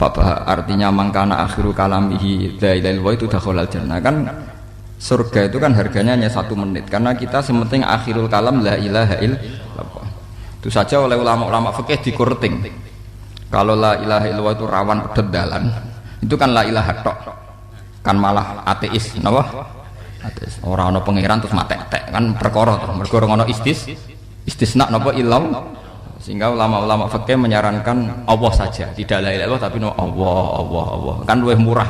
Bapak artinya mangkana akhiru kalamihi la ilaha illallah itu dakhalal jannah. Kan surga itu kan harganya hanya 1 menit karena kita sementing akhirul kalam la ilaha illallah. Itu saja oleh ulama-ulama fikih dikurting. Kalau la ilaha illallah itu rawan pededalan, itu kan la ilaha tok. Kan malah ateis, napa? Ateis. Ora ana pangeran terus matek-tek kan perkara to. Mergo ora ana istisna napa illallah. Sehingga ulama-ulama fikih menyarankan Allah saja, tidak la ilaha illallah tapi no Allah. Kan luwih murah.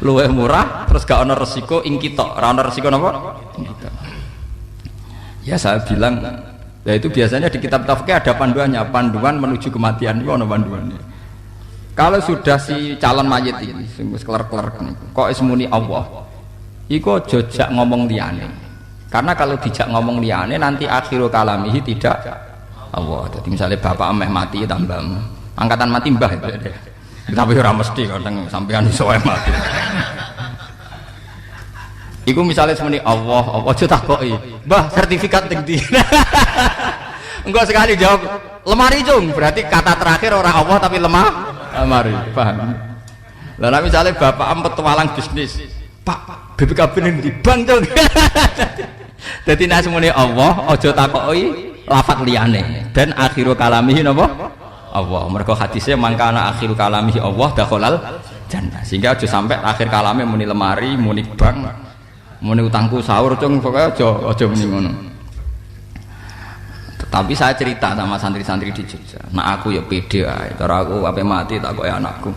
Luwih murah terus gak ana resiko ing kita. Ora ana resiko napa? Ya saya bilang, ya itu biasanya di kitab fikih ada panduannya, panduan menuju kematian itu ana panduannya. Kalau sudah si calon mayit ini wis keler-keler kok ismuni Allah. Iku aja jak ngomong liyane. Karena kalau dijak ngomong liyane nanti akhirul kalamihi tidak Allah. Jadi misalnya bapak ameh mati tambah angkatan mati mbah itu. Tapi ora mesti kadang sampean iso mati. Iku misalnya semeni Allah aja takoki. Mbah sertifikat ning ndi? Engko sekali jawab lemari cung, berarti kata terakhir orang Allah tapi lemari. Paham? Lah nek misalnya bapak petualang bisnis, Pak, BPKB ning ndi? Bang cung. Dadi nek semene Allah aja takoki lafaz liyane dan akhiru kalamihi napa Allah. Mergo hadisnya mangkana akhiru kalamihi Allah dakhalal jannah. Sehingga aja sampai akhir kalame muni lemari, muni bank, muni utangku sahur cung, pokoke aja muni ngono. Tetapi saya cerita sama santri-santri di Jogja. Nah aku ya pede ae. Cara aku ape mati takoki anakku.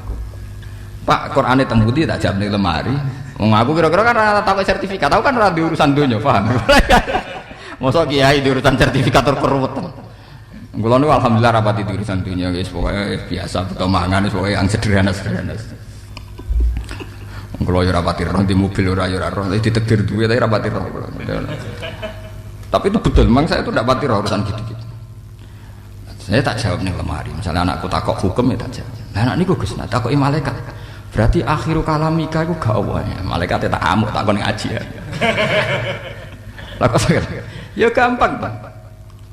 Pak, Qur'ane teng pundi tak jawab ning lemari. Wong aku kira-kira kan ora takoki sertifikat, aku kan ora di urusan donya, paham? Mosok kiai di urusan sertifikat keruwetan. Kula niku alhamdulillah rapati di urusan donya guys, pokoke biasa butuh mangan wis pokoke yang sederhana-sederhana. Kula yo rapati roh di mobil ora yo ora roh, ditegir duwe tapi rapati roh. Tapi itu betul, memang saya itu tidak pati roh urusan gitu-gitu. Saya tak jawab ning lemari. Misalnya anakku takok hukum ya tak jawab. Lah anak niku Gus, nak takoki malaikat. Berarti akhiru kalamika iku gak Allah ya. Malaikat tak amuk takon ngaji ya. Lah kok ya gampang, Pak.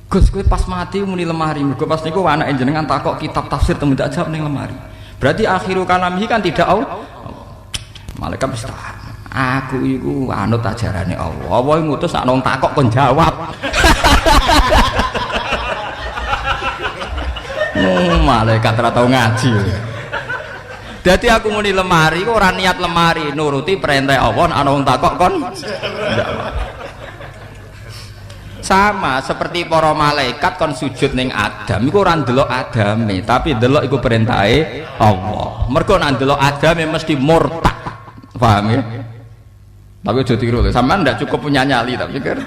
Gus kowe pas mati muni lemari. Mergo pas niku anake jenengan takok kitab tafsir temu tak jawab ning lemari. Berarti akhiru kalamihi kan tidak Allah. Malaikat wis tak. Aku iku anut ajarane Allah. Allah ngutus sak nang takok kon jawab. Malaikat ora tau ngaji. Dadi aku muni lemari kok ora niat lemari, nuruti perintah Allah ana wong takok kon jawab. Sama seperti para malaikat kon sujud ning Adam iku ora ndelok Adame, tapi ndelok iku perintahe Allah. Mergo nek ndelok Adame mesti murtad. Paham ya? Tapi aja tiru loh, sampean tidak cukup punya nyali tapi kan.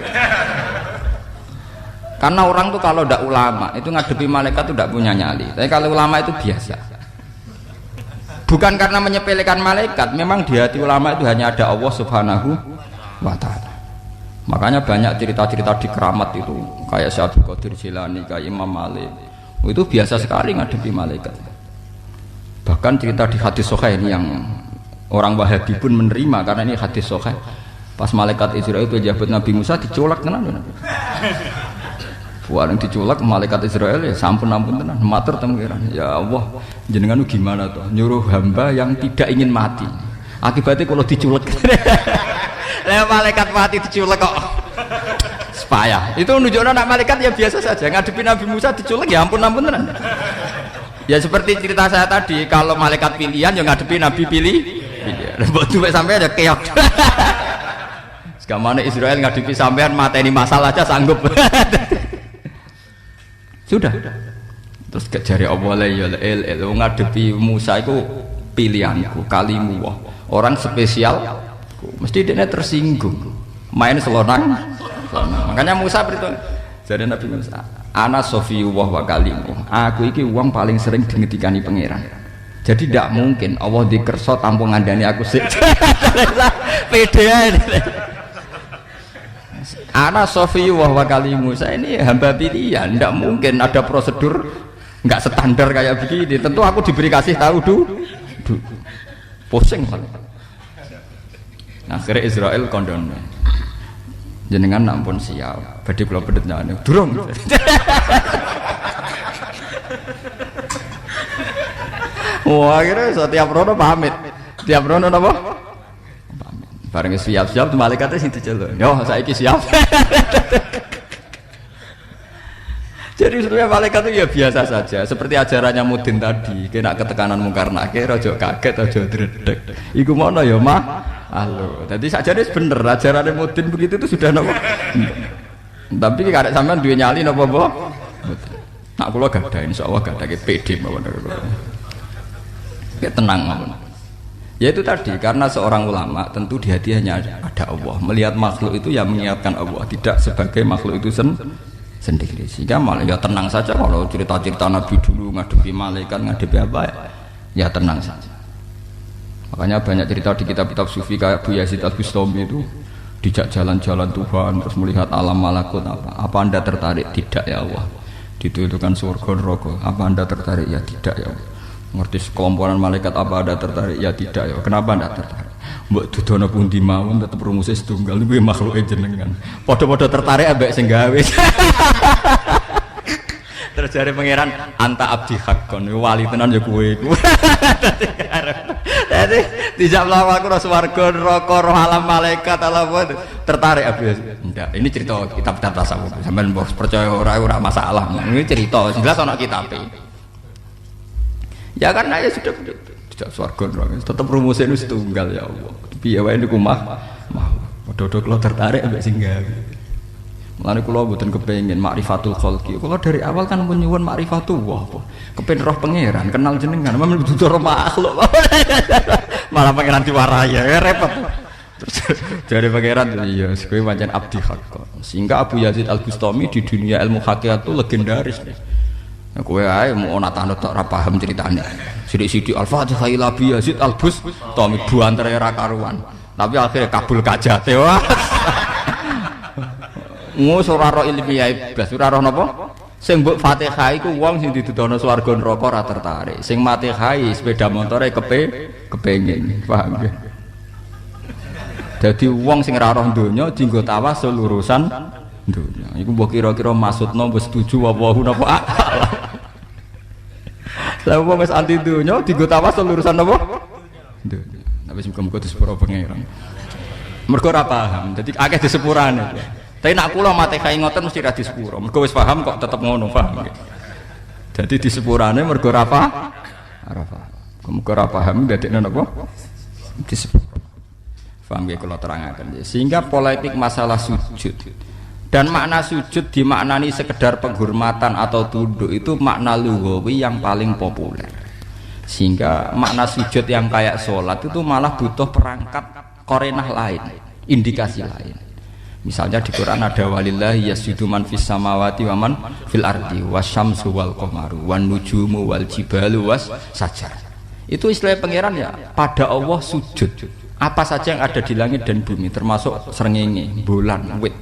Karena orang tuh kalau tidak ulama itu ngadepi malaikat tuh tidak punya nyali. Tapi kalau ulama itu biasa. Bukan karena menyepelekan malaikat, memang di hati ulama itu hanya ada Allah Subhanahu wa Ta'ala. Makanya banyak cerita-cerita di keramat itu, kayak Syekh Abdul Qadir Jilani, kayak Imam Malik. Itu biasa sekali ngadepi malaikat. Bahkan cerita di hadis sahih ini yang orang Wahabi pun menerima karena ini hadis sahih. Pas malaikat Israel pejabat Nabi Musa diculak tenan. Buat yang diculak malaikat Israel ya sampun ampun tenan. Matur pangeran. Ya Allah, jenengan gimana tuh? Nyuruh hamba yang tidak ingin mati. Akibatnya kalau diculak. Lah malaikat mati diculak kok. Supaya. Itu menunjukkan anak malaikat ya biasa saja. Ngadepi Nabi Musa diculak ya ampun tenan. Ya seperti cerita saya tadi, kalau malaikat pilihan yang ngadepi Nabi pilih. Mbok duwe sampean ada keok. Segamane Israel ngadepi sampean mateni masalah aja sanggup. Sudah. Terus kejari Allah ya ngadepi Musa itu pilihanku, kalimu. Orang spesial mesti dia tersinggung. Main selonang. Makanya Musa beritahu jadi Nabi Musa, ana sofiyullah wa kalimu. Aku iki uang paling sering dingetikani pangeran. Jadi tidak mungkin Allah dikerso tanpa ngandani aku sih. Pede. Ana sofiyullah wa kalimu. Saya ini hamba pilihan. Tidak mungkin ada prosedur nggak standar kayak begini. Tentu aku diberi kasih tahu dulu. Pusing. Nah, akhirnya Israel kondon. Jenengan nampun siap. Badhe kula pedhet nyane. Durung. Wah, akhirnya setiap rono pamit. Tiap rono napa? Pamit. Bareng siap-siap malaikate sing diceluk. Yo, saiki siap. Jadi sebenarnya malaikat itu ya biasa saja, seperti ajarannya Mudin tadi, kena ketekanan mungkar nakir, ojo kaget, ojo dredeg. Iku mono ya mah, halo. Jadi sajane bener ajarannya Mudin begitu itu sudah nopo. Tapi karek sampean duwe nyali nopo apa? Nak kula gadah insyaallah gadah ke PD mawon. Kayak tenang mawon. Ya itu tadi, karena seorang ulama tentu di hati hanya ada Allah. Melihat makhluk itu yang mengingatkan Allah, tidak sebagai makhluk itu sendiri. Sehingga malah ya tenang saja kalau cerita-cerita Nabi dulu ngadepi malaikat, ngadepi apa ya tenang saja. Makanya banyak cerita di kitab-kitab sufi kayak Abu Yazid Al-Bustami itu dijak jalan-jalan Tuhan terus melihat alam malakut apa Anda tertarik? Tidak ya Allah. Dituduhkan surga neraka. Apa Anda tertarik? Ya tidak ya Allah. Ngerti sekelompokan malaikat apa Anda tertarik? Ya tidak ya. Kenapa Anda tertarik? Mbok dudono pundi mawon tetep rumusé setunggal kuwi makhluke jenengan. Padha-padha tertarik ambek sing gawe. Terus jare pangeran anta abdi haqqon wali tenan ya kowe iku. Dadi dijak lawa aku ro swarga neraka roh alam malaikat alam tertarik abdi. Ndak, ini cerita kitab-kitab tasawuf. Sampeyan mbok percaya ora masalah. Ini cerita jelas ana kitabe. Ya karena ya sudah begitu. Tidak swarga neraka tetep rumusé wis tunggal ya Allah. Piye wae niku mah padha-padha kula tertarik ambek sing gawe. Mulane kula mboten kepengin makrifatul khalqi. Kula dari awal kan menyuwun makrifatullah apa. Kepen roh pangeran, kenal jenengan, memang dudu roh makhluk. Malah pangeran diwarai ya repot. Terus dari pangeran iya kowe pancen abdi haqq. Sehingga Abu Yazid Al-Bustami di dunia ilmu hakikat itu legendaris. Kowe ae mau nata-nata ora paham ceritane. Sidik-sidik Al-Fatihah ila Abi Yazid Al-Bustami buantere ra karuan. Tapi akhirnya kabul kajate wah. Ngus ora ro ilmiah blas ora ro napa? Sing mbok Fatihah iku wong sing didudono swarga neraka ora tertarik. Sing Fatihah sepeda motore kepengin. Paham nggih? Dadi wong sing ora roh donya dienggo tawasul urusan donya. Iku mbok kira-kira maksudno wis setuju apa napa? Lah wong wis anti donya dienggo tawasul urusan napa? Donya. Tapi muga-muga disepuro pangeran. Mergo ora paham. Dadi akeh disepurane. Tapi nak kula mate kae ngoten mesti ra disepuro. Mergo wis paham kok tetep ngono, paham nggih. Dadi disepurane mergo ora paham. Ora paham. Muga ora paham dadekne napa? Disepuro. Paham nggih kula terangaken. Sehingga polemik masalah sujud dan makna sujud dimaknani sekedar penghormatan atau tunduk itu makna lughawi yang paling populer. Sehingga makna sujud yang kayak sholat itu malah butuh perangkat korenah lain, indikasi lain. Misalnya di Quran ada walillahi yasjudu man fis samawati wa man fil ardi wasyamsu wal qamaru wan nujumu wal jibalu was sajar. Itu istilah pangeran ya, pada Allah sujud. Apa saja yang ada di langit dan bumi termasuk srengenge, bulan, wit.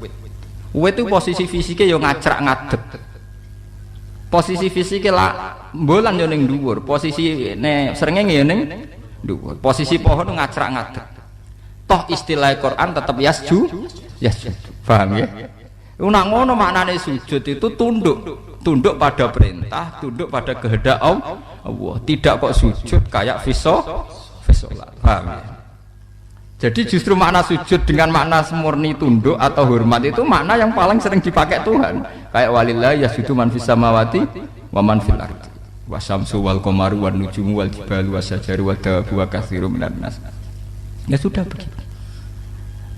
Wit itu posisi fisiknya yo ngacrak ngadeg. Posisi fisiknya lah bulan yo ning dhuwur, posisi ne srengenge yo ning dhuwur. Posisi pohon ngacrak ngadeg. Toh istilah Quran tetap yasjud. Paham ya? Nak ngono maknane sujud itu tunduk pada perintah, tunduk pada kehendak Allah. Tidak kok sujud kayak fisolat. Paham ya? Jadi justru makna sujud dengan makna murni tunduk atau hormat itu makna yang paling sering dipakai Tuhan. Kayak walillahi yasjudu man fis samawati wa man fil ardi. Wasyamsu wal qamaru wan nujumu wal jibalu wasyajaru wad dawabu wa katsirun minan nas. Ya sudah begitu.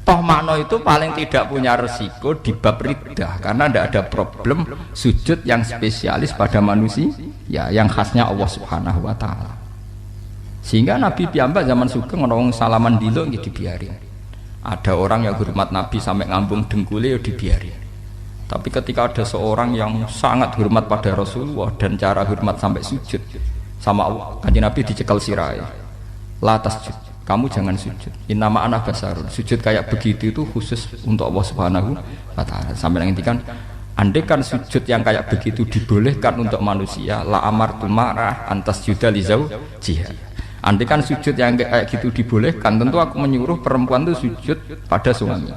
Toh makna itu paling tidak punya resiko di bab riddah karena tidak ada problem sujud yang spesialis pada manusia ya yang khasnya Allah Subhanahu wa taala. Sehingga Nabi piyambak zaman sugeng orang salaman dilo nggih dibiarin. Ada orang yang hormat Nabi sampai ngambung dengkule ya dibiarin. Tapi ketika ada seorang yang sangat hormat pada Rasulullah dan cara hormat sampai sujud sama Allah, Kanjeng Nabi dicekel sirahe. La tasjud. Kamu jangan sujud. Innama ana basarun. Sujud kayak begitu itu khusus untuk Allah Subhanahu wa taala. Sampai ngendikan, andai kan sujud yang kayak begitu dibolehkan untuk manusia, la amartu marah antas juda li zaujiha. Andai kan sujud yang kayak gitu dibolehkan, tentu aku menyuruh perempuan itu sujud pada suami.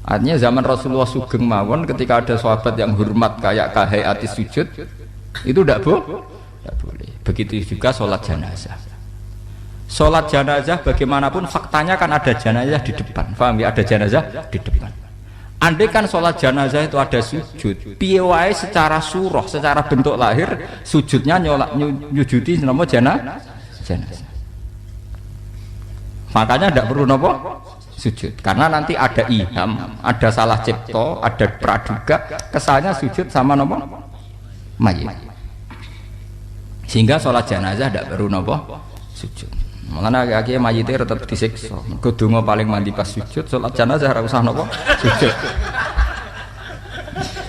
Artinya zaman Rasulullah sugeng mawon ketika ada sahabat yang hormat kayak kahayati sujud, itu tidak boleh. Begitu juga sholat jenazah. Sholat jenazah bagaimanapun faktanya kan ada jenazah di depan. Paham ya? Ada jenazah di depan. Andai kan sholat jenazah itu ada sujud, piye wae secara surah, secara bentuk lahir, sujudnya nyujudi nama jenazah. Makanya tidak perlu nopo sujud, karena nanti ada iham, ada salah cipta, ada praduga, kesannya sujud sama nopo mayit. Sehingga sholat jenazah tidak perlu nopo sujud. Malah akhirnya mayitnya tetap disiksa. Kudungo paling mandi pas sujud, sholat jenazah ora usah nopo sujud.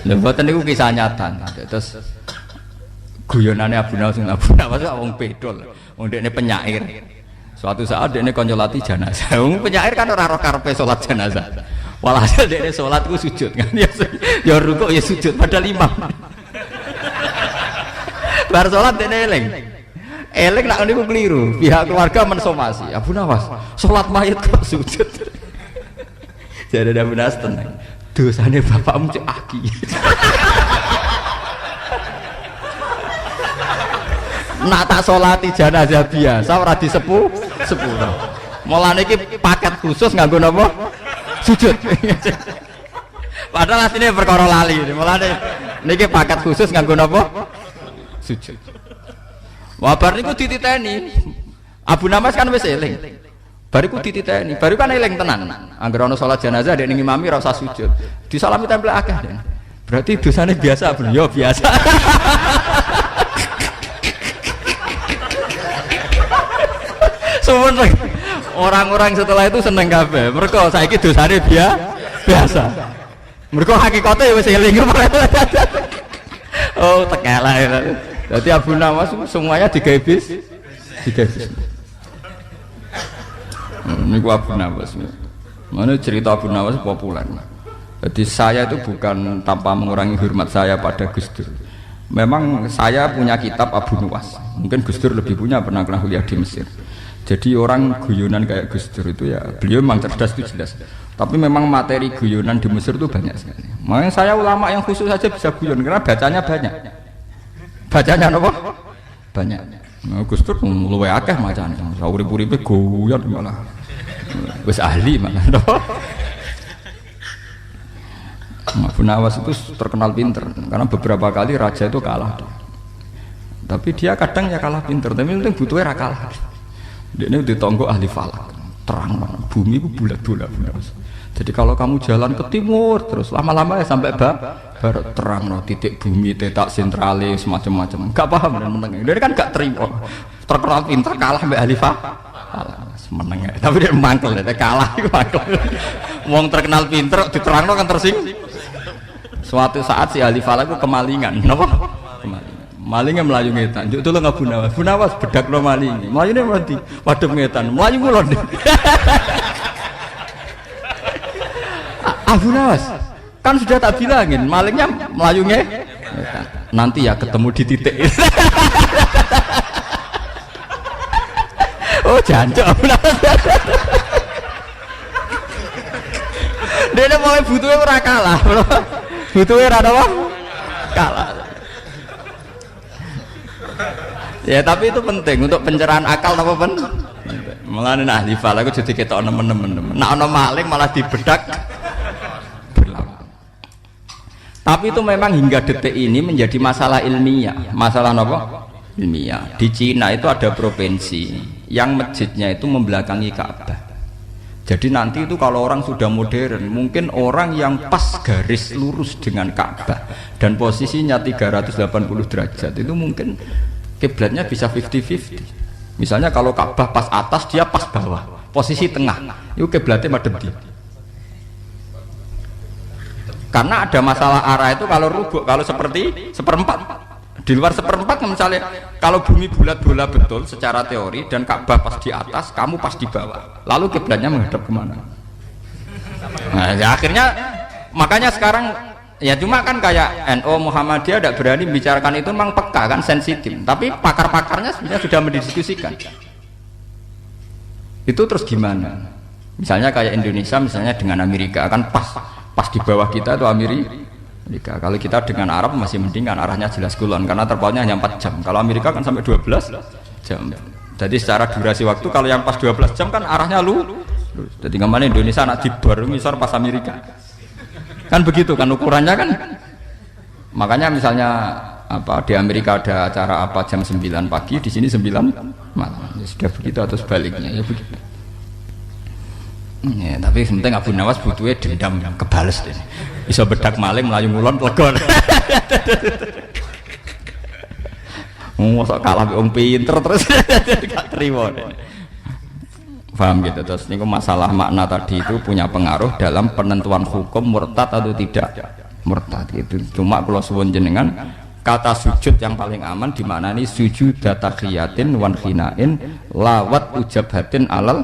Lha mboten niku kisah nyata. Terus guyonane Abu Nawas wong pedol, wong dekne penyair. Suatu saat dekne kon nyolati jenazah. Wong penyair kan ora roh karepe sholat jenazah. Walhasil dekne sholat ku sujud kan. Ya rukuk ya sujud padahal imam. Bar sholat dekne eling. Eling nak niku keliru, pihak keluarga mensomasi. Abu Nawas, sholat mayit kok sujud. Jadi Abu Nawas tenang. Dosane bapakmu cek aki. Nak tak sholati jenazah biasa ora disepuh sepuro. Mulane iki paket khusus nganggo napa? Sujud. Padahal asline perkara lali. Mulane niki paket khusus nganggo napa? Sujud. Wah bar niku dititeni. Abu Nawas kan wis eling. Bariku dititeni, baru kan eling tenan. Angger ana salat jenazah dek ning imami ora usah sujud. Disalami tempel akeh. Berarti dosane biasa, Bro. Ya biasa. Sebenarnya orang-orang setelah itu seneng kabeh. Mergo saiki dosane biasa. Mergo hakikate ya wis eling. Oh, tekelah. Jadi Abu Nawas semuanya digaibis. Ini Abu Nawas. Mana cerita Abu Nawas populer. Jadi saya itu bukan tanpa mengurangi hormat saya pada Gus Dur. Memang saya punya kitab Abu Nawas. Mungkin Gus Dur lebih punya, pernah kuliah di Mesir. Jadi orang guyonan kayak Gus Dur itu ya beliau memang cerdas itu jelas. Tapi memang materi guyonan di Mesir itu banyak sekali. Makanya saya ulama yang khusus saja bisa guyon karena bacanya banyak. Bacanya apa? Banyak. Nah, Gus Dur luwe akeh macane. Urip-uripe guyon malah. Wis ahli malah. Abu Nawas itu terkenal pinter karena beberapa kali raja itu kalah. Tapi dia kadang ya kalah pinter, tapi penting butuhnya ra kalah. Dia ini ditonggo ahli falak. Terang bumi itu bulat-bulat. Jadi kalau kamu jalan ke timur terus lama-lama ya sampai baru terang no titik bumi, tetak sentralis semacam-macam. Enggak paham dan meneng. Dia kan enggak terima. Terkenal pinter kalah mbak ahli falak. Meneng. Tapi dia mangkel, dia kalah itu mangkel. Wong terkenal pinter diterangno kan tersing. Suatu saat si ahli falak itu kemalingan. Kenapa? Kemalingan. Malingnya melayu ngetan. Juk tolong Abu Nawas. Abu Nawas bedak lo maling. Melayunya mati. Wadep ngetan. Melayu ngulon. Abu Nawas. Kan sudah tak bilangin malingnya melayu ngetan. Nanti ya ketemu di titik. Oh jancok Abu Nawas. Dia mau butuhnya ora kalah. Butuhnya ora apa? Kalah. Ya tapi itu penting untuk pencerahan akal apa pen? Malah nih ahli falak aku jadi ketok nemen-nemen. Nak ono maling malah dibedak. Berlawan. Tapi itu memang hingga detik ini menjadi masalah ilmiah. Masalah apa? Ilmiah. Di Cina itu ada provinsi yang masjidnya itu membelakangi Ka'bah. Jadi nanti itu kalau orang sudah modern, mungkin orang yang pas garis lurus dengan Ka'bah dan posisinya 380 derajat itu mungkin kiblatnya bisa 50-50. Misalnya kalau Ka'bah pas atas, dia pas bawah, posisi tengah, itu kiblatnya madhep dia. Karena ada masalah arah itu kalau rubuk, kalau seperti seperempat, di luar seperempat misalnya, kalau bumi bulat bola betul secara teori dan Ka'bah pas di atas, kamu pas di bawah, lalu kiblatnya menghadap kemana? Nah, ya akhirnya makanya sekarang. Ya cuma kan kayak NU Muhammadiyah tidak berani membicarakan itu, memang peka kan, sensitif. Tapi pakar-pakarnya sebenarnya sudah mendiskusikan. Itu terus gimana? Misalnya kayak Indonesia, misalnya dengan Amerika kan pas di bawah kita itu Amerika. Kalau kita dengan Arab masih mending kan arahnya jelas kulon karena terpautnya hanya 4 jam. Kalau Amerika kan sampai 12 jam. Jadi secara durasi waktu kalau yang pas 12 jam kan arahnya jadi kemana Indonesia anak dibor misal pas Amerika. Kan begitu kan ukurannya kan. Makanya misalnya apa di Amerika ada acara apa jam 9 pagi, di sini 9 malam. Ya sudah begitu atau sebaliknya ya begitu. Ya, tapi penting Abu Nawas butuhnya dendam kebales deh. Bisa bedak maling melayu ngulon plegon. Mosok kalah wong pinter terus gak terima deh. Paham gitu terus niku masalah makna tadi itu punya pengaruh dalam penentuan hukum murtad atau tidak murtad itu. Cuma kalau suwun jenengan kata sujud yang paling aman di mana nih sujud tahiyatin wan khinain lawat ujabatin alal